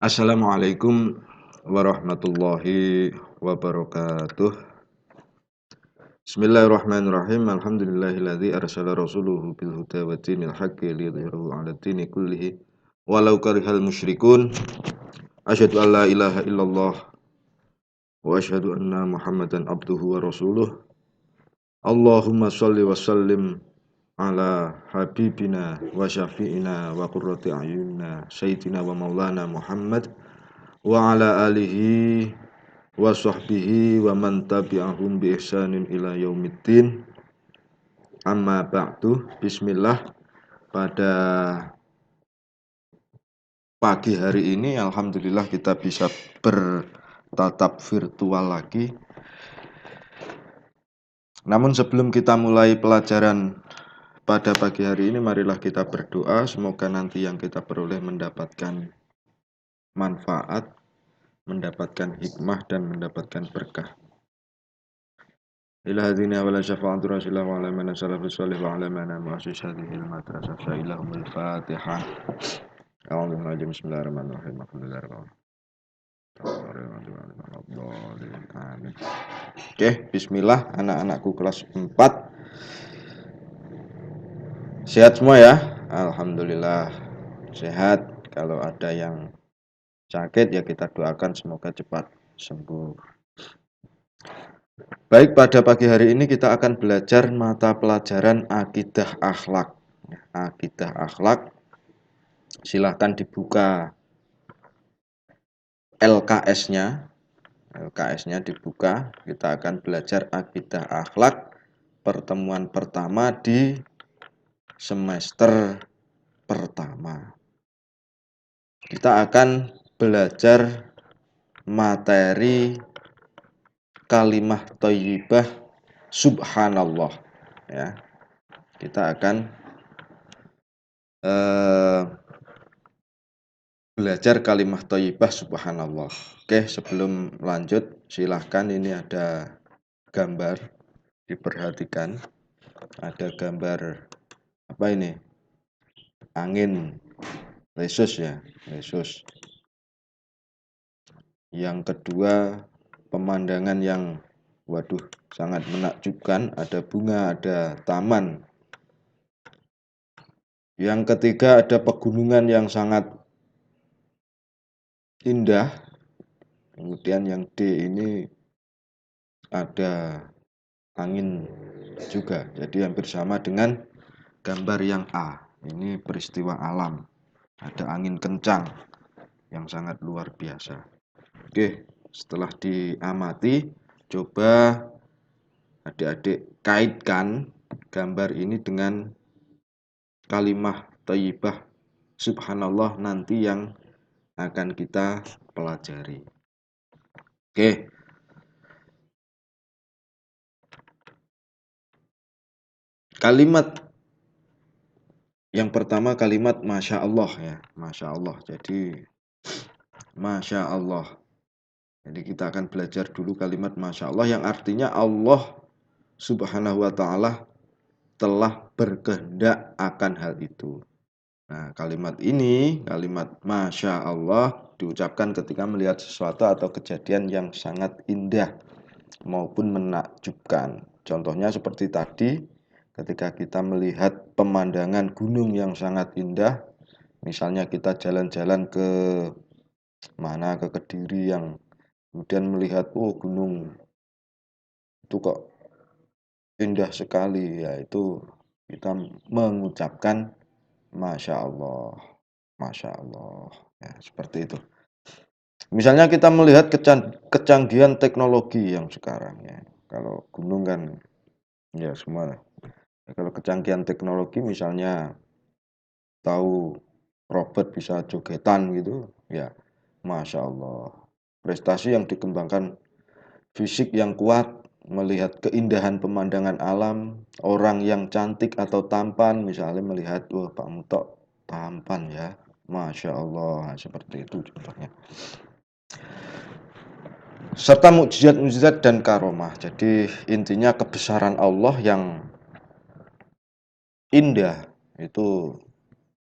Assalamualaikum warahmatullahi wabarakatuh. Bismillahirrahmanirrahim. Alhamdulillahilladzi arsala rasuluhu bil huda wa dinil haqqi liyudhhirahu 'ala dini kullihi walau karihal musyrikun. Asyhadu an la ilaha illallah wa asyhadu anna Muhammadan abduhu wa rasuluh. Allahumma shalli wa sallim ala habibina wa syafi'ina wa qurrati a'yunina sayyidina wa maulana Muhammad wa ala alihi wa sahbihi wa man tabi'ahum bi ihsanin ila yaumiddin. Amma ba'du. Bismillah. Pada pagi hari ini alhamdulillah kita bisa bertatap virtual lagi. Namun sebelum kita mulai pelajaran pada pagi hari ini, marilah kita berdoa semoga nanti yang kita peroleh mendapatkan manfaat, mendapatkan hikmah dan mendapatkan berkah. Ila hadina wa la syafa'atu rasulillah wa ala mana salafus salih wa ala mana muassis hadhil madrasah ilahumul fatihah. A'udzu bismillahirrahmanirrahim. Amin. Oke, bismillah anak-anakku kelas 4. Sehat semua ya? Alhamdulillah sehat. Kalau ada yang sakit ya kita doakan semoga cepat sembuh. Baik, pada pagi hari ini kita akan belajar mata pelajaran akidah akhlak. Akidah akhlak, silahkan dibuka LKS-nya. LKS-nya dibuka. Kita akan belajar akidah akhlak pertemuan pertama di semester pertama. Kita akan belajar materi kalimah thayyibah subhanallah ya. Kita akan belajar kalimah thayyibah subhanallah. Oke, sebelum lanjut silahkan, ini ada gambar, diperhatikan. Ada gambar apa ini? Angin lesus ya, lesus. Yang kedua, pemandangan yang waduh sangat menakjubkan, ada bunga, ada taman. Yang ketiga, ada pegunungan yang sangat indah. Kemudian yang D ini ada angin juga, jadi hampir sama dengan gambar yang A. Ini peristiwa alam, ada angin kencang yang sangat luar biasa. Oke, setelah diamati, coba adik-adik kaitkan gambar ini dengan kalimah thayyibah subhanallah nanti yang akan kita pelajari. Oke. Kalimat yang pertama kalimat Masya Allah ya. Masya Allah. Jadi Masya Allah. Jadi kita akan belajar dulu kalimat Masya Allah yang artinya Allah subhanahu wa ta'ala telah berkehendak akan hal itu. Nah, kalimat ini, kalimat Masya Allah diucapkan ketika melihat sesuatu atau kejadian yang sangat indah maupun menakjubkan. Contohnya seperti tadi, ketika kita melihat pemandangan gunung yang sangat indah, misalnya kita jalan-jalan ke mana, ke Kediri, yang kemudian melihat, oh gunung itu kok indah sekali, yaitu kita mengucapkan Masya Allah, Masya Allah, ya, seperti itu. Misalnya kita melihat kecanggihan teknologi yang sekarang ya, kalau gunung kan ya semua. Kalau kecanggihan teknologi misalnya tahu robot bisa jogetan gitu, ya Masya Allah. Prestasi yang dikembangkan, fisik yang kuat, melihat keindahan pemandangan alam, orang yang cantik atau tampan, misalnya melihat, wah Pak Mutok tampan ya, Masya Allah, seperti itu contohnya. Serta mukjizat-mukjizat dan karomah. Jadi intinya kebesaran Allah yang indah itu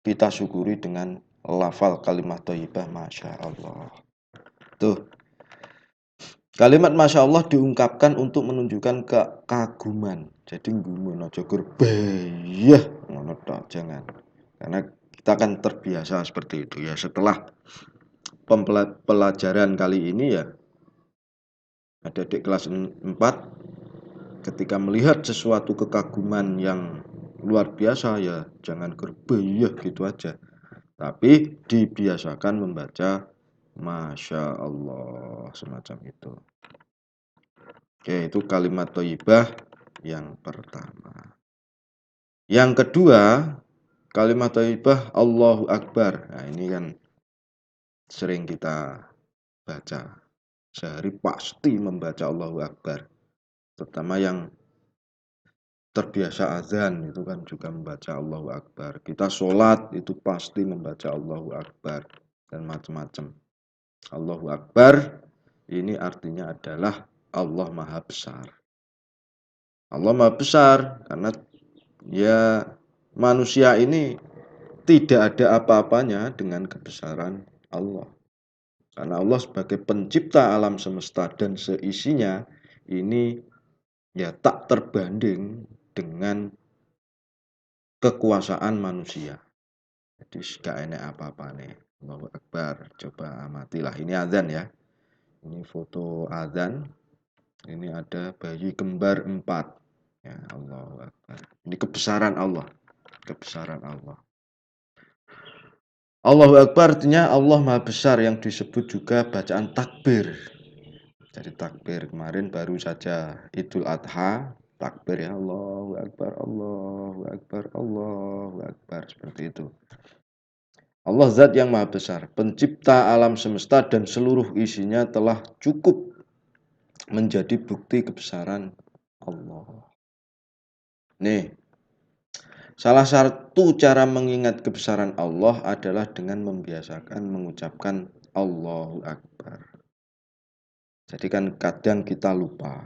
kita syukuri dengan lafal kalimat thayyibah Masya Allah. Tuh, kalimat Masya Allah diungkapkan untuk menunjukkan kekaguman. Jadi nggumun aja gur bayah ngono tok, jangan. Karena kita akan terbiasa seperti itu ya. Setelah pelajaran kali ini ya, ada adik kelas 4 ketika melihat sesuatu kekaguman yang luar biasa ya jangan gerbeyah gitu aja, tapi dibiasakan membaca Masya Allah semacam itu. Oke, itu kalimat thayyibah yang pertama. Yang kedua, kalimat thayyibah Allahu Akbar. Nah, ini kan sering kita baca. Sehari pasti membaca Allahu Akbar. Terutama yang terbiasa azan itu kan juga membaca Allahu Akbar. Kita sholat itu pasti membaca Allahu Akbar dan macam-macam. Allahu Akbar ini artinya adalah Allah Maha Besar. Allah Maha Besar karena ya manusia ini tidak ada apa-apanya dengan kebesaran Allah. Karena Allah sebagai pencipta alam semesta dan seisinya ini ya tak terbanding dengan kekuasaan manusia. Jadi gak enak apa-apa nih. Allahu Akbar. Coba amatilah. Ini azan ya. Ini foto azan. Ini ada bayi kembar 4. Ya Allahu Akbar. Ini kebesaran Allah. Kebesaran Allah. Allahu Akbar artinya Allah Maha Besar, yang disebut juga bacaan takbir. Jadi takbir kemarin baru saja Idul Adha. Takbir ya Allahu Akbar, Allahu Akbar, Allahu Akbar. Seperti itu. Allah zat yang maha besar, pencipta alam semesta dan seluruh isinya telah cukup menjadi bukti kebesaran Allah. Nih, salah satu cara mengingat kebesaran Allah adalah dengan membiasakan mengucapkan Allahu Akbar. Jadi kan kadang kita lupa.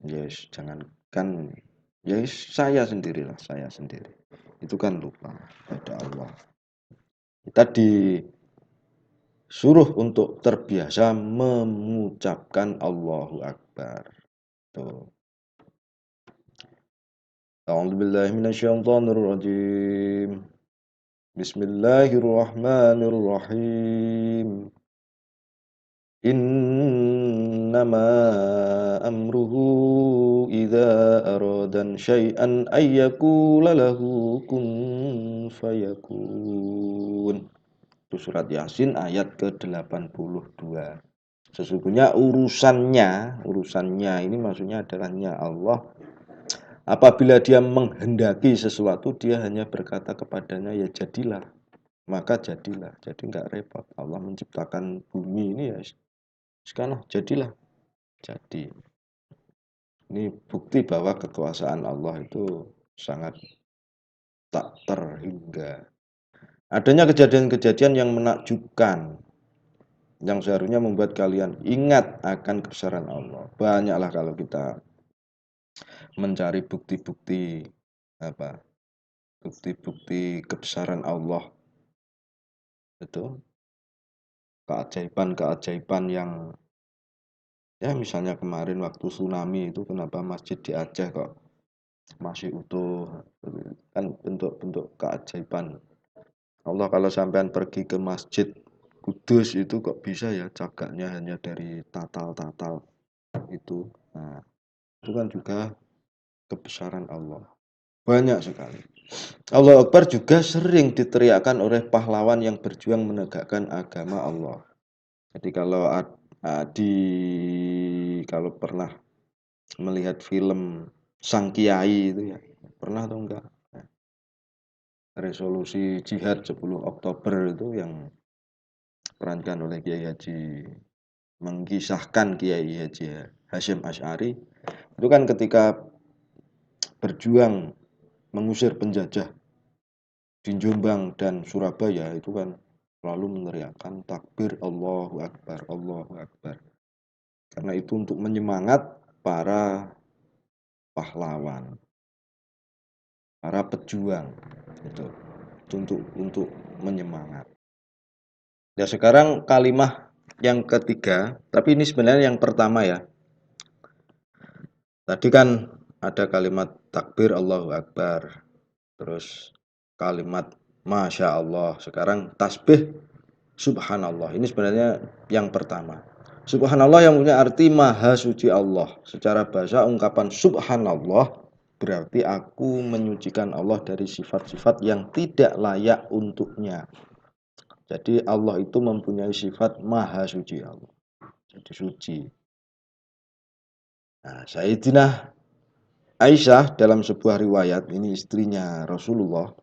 Yes, jangankan yes, saya sendirilah, saya sendiri. Itu kan lupa pada Allah. Kita disuruh untuk terbiasa mengucapkan Allahu Akbar. Tuh. A'udzubillahi minasyaitonirrajim. Bismillahirrahmanirrahim. Innama amruhu idza aradan syai'an ayyakula lahu kun fayakun. Itu surat Yasin ayat ke-82. Sesungguhnya urusannya ini maksudnya adalah Allah. Apabila dia menghendaki sesuatu, dia hanya berkata kepadanya ya jadilah, maka jadilah. Jadi nggak repot. Allah menciptakan bumi ini ya sekarang jadilah. Jadi ini bukti bahwa kekuasaan Allah itu sangat tak terhingga. Adanya kejadian-kejadian yang menakjubkan yang seharusnya membuat kalian ingat akan kebesaran Allah. Banyaklah kalau kita mencari bukti-bukti bukti-bukti kebesaran Allah, itu keajaiban-keajaiban yang ya misalnya kemarin waktu tsunami itu kenapa masjid di Aceh kok masih utuh, kan bentuk-bentuk keajaiban Allah. Kalau sampean pergi ke masjid Kudus itu kok bisa ya cagaknya hanya dari tatal-tatal itu. Nah, itu kan juga kebesaran Allah. Banyak sekali. Allahu Akbar juga sering diteriakkan oleh pahlawan yang berjuang menegakkan agama Allah. Jadi kalau pernah melihat film Sang Kiai itu ya, pernah atau enggak? Resolusi Jihad 10 Oktober itu yang perankan oleh Kiai Haji, mengisahkan Kiai Haji Hasyim Asy'ari itu kan ketika berjuang mengusir penjajah di Jombang dan Surabaya itu kan selalu meneriakkan takbir Allahu Akbar, Allahu Akbar. Karena itu untuk menyemangat para pahlawan, para pejuang itu untuk menyemangat. Ya sekarang kalimat yang ketiga, tapi ini sebenarnya yang pertama ya. Tadi kan ada kalimat takbir Allahu Akbar, terus kalimat Masya Allah, sekarang tasbih Subhanallah. Ini sebenarnya yang pertama. Subhanallah yang punya arti maha suci Allah. Secara bahasa ungkapan Subhanallah berarti aku menyucikan Allah dari sifat-sifat yang tidak layak untuknya. Jadi Allah itu mempunyai sifat maha suci Allah. Jadi suci. Nah, Sayyidina Aisyah dalam sebuah riwayat, ini istrinya Rasulullah,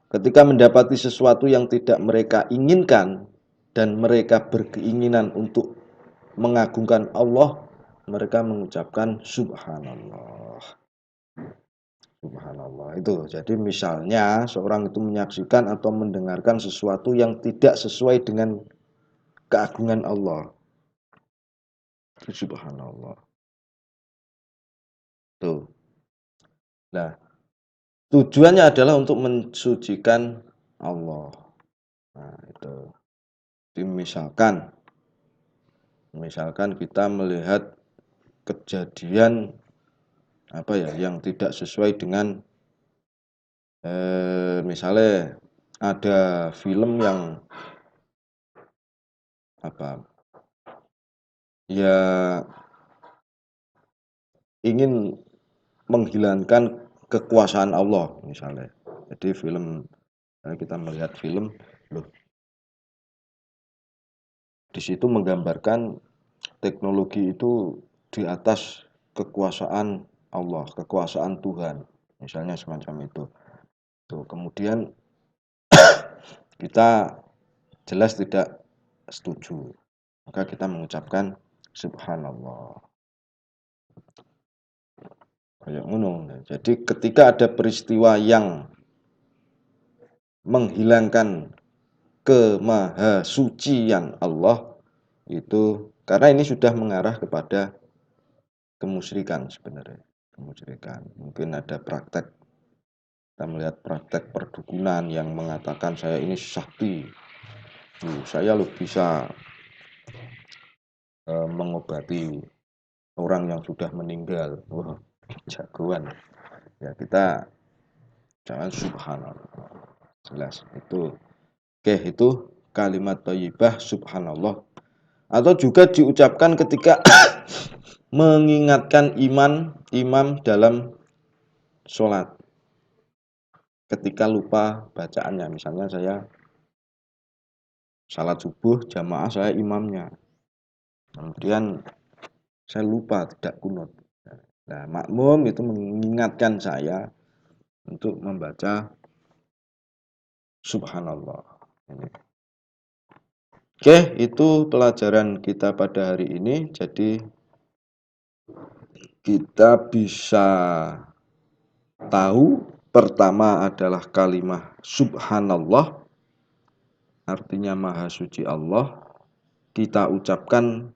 ketika mendapati sesuatu yang tidak mereka inginkan dan mereka berkeinginan untuk mengagungkan Allah, mereka mengucapkan Subhanallah. Subhanallah itu. Jadi misalnya seorang itu menyaksikan atau mendengarkan sesuatu yang tidak sesuai dengan keagungan Allah. Subhanallah. Tuh. Nah, tujuannya adalah untuk mensucikan Allah. Nah, itu. Jadi misalkan kita melihat kejadian apa ya yang tidak sesuai dengan misalnya ada film yang apa ya ingin menghilangkan kekuasaan Allah misalnya. Jadi kita melihat film, loh, di situ menggambarkan teknologi itu di atas kekuasaan Allah, kekuasaan Tuhan, misalnya semacam itu. Tuh, kemudian kita jelas tidak setuju, maka kita mengucapkan Subhanallah. Kayak ngono. Jadi ketika ada peristiwa yang menghilangkan kemahasucian Allah itu karena ini sudah mengarah kepada kemusyrikan sebenarnya. Kemusyrikan. Mungkin ada praktek, kita melihat praktek perdukunan yang mengatakan saya ini sakti. Saya loh bisa mengobati orang yang sudah meninggal. Wah, jagoan. Ya kita jangan subhanallah. Jelas itu. Oke, itu kalimat thayyibah subhanallah atau juga diucapkan ketika mengingatkan imam dalam sholat ketika lupa bacaannya. Misalnya saya salat subuh jamaah, saya imamnya, kemudian saya lupa tidak kunut. Nah, makmum itu mengingatkan saya untuk membaca subhanallah. Oke, itu pelajaran kita pada hari ini. Jadi kita bisa tahu pertama adalah kalimat subhanallah, artinya maha suci Allah. Kita ucapkan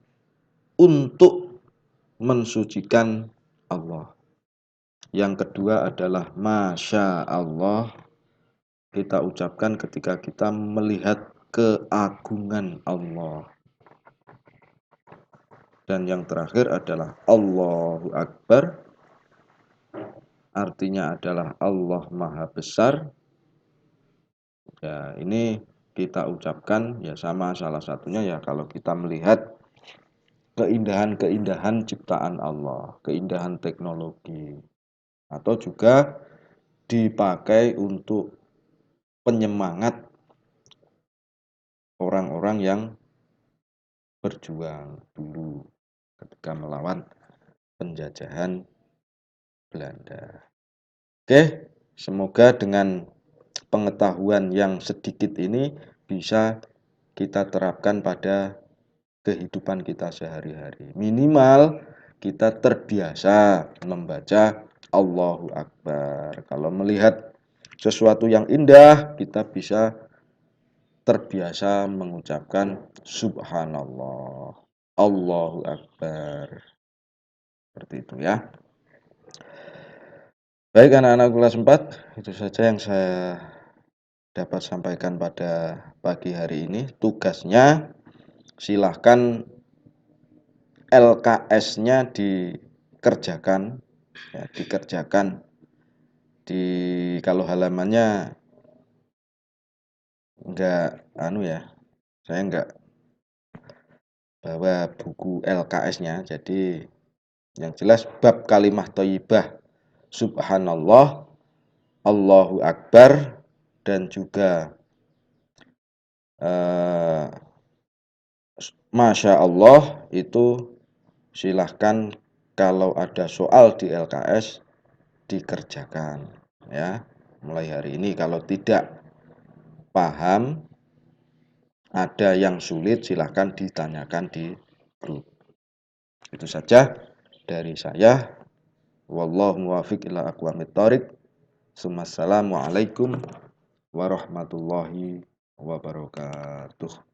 untuk mensucikan Allah. Yang kedua adalah Masya Allah. Kita ucapkan ketika kita melihat keagungan Allah. Dan yang terakhir adalah Allahu Akbar. Artinya adalah Allah Maha Besar. Ya, ini kita ucapkan ya sama, salah satunya ya kalau kita melihat keindahan-keindahan ciptaan Allah, keindahan teknologi, atau juga dipakai untuk penyemangat orang-orang yang berjuang dulu ketika melawan penjajahan Belanda. Oke, semoga dengan pengetahuan yang sedikit ini bisa kita terapkan pada kehidupan kita sehari-hari. Minimal kita terbiasa membaca Allahu Akbar. Kalau melihat sesuatu yang indah, kita bisa terbiasa mengucapkan Subhanallah, Allahu Akbar. Seperti itu ya. Baik anak-anak kelas 4, itu saja yang saya dapat sampaikan pada pagi hari ini. Tugasnya silahkan LKS-nya dikerjakan, ya, dikerjakan di kalau halamannya enggak ya, saya enggak bawa buku LKS-nya. Jadi yang jelas bab kalimah thayyibah subhanallah, Allahu akbar, dan juga masya Allah itu silahkan kalau ada soal di LKS dikerjakan, ya. Mulai hari ini kalau tidak paham, ada yang sulit, silahkan ditanyakan di grup. Itu saja dari saya. Wallahu muwaffiq ila aqwamit thoriq. Assalamualaikum warahmatullahi wabarakatuh.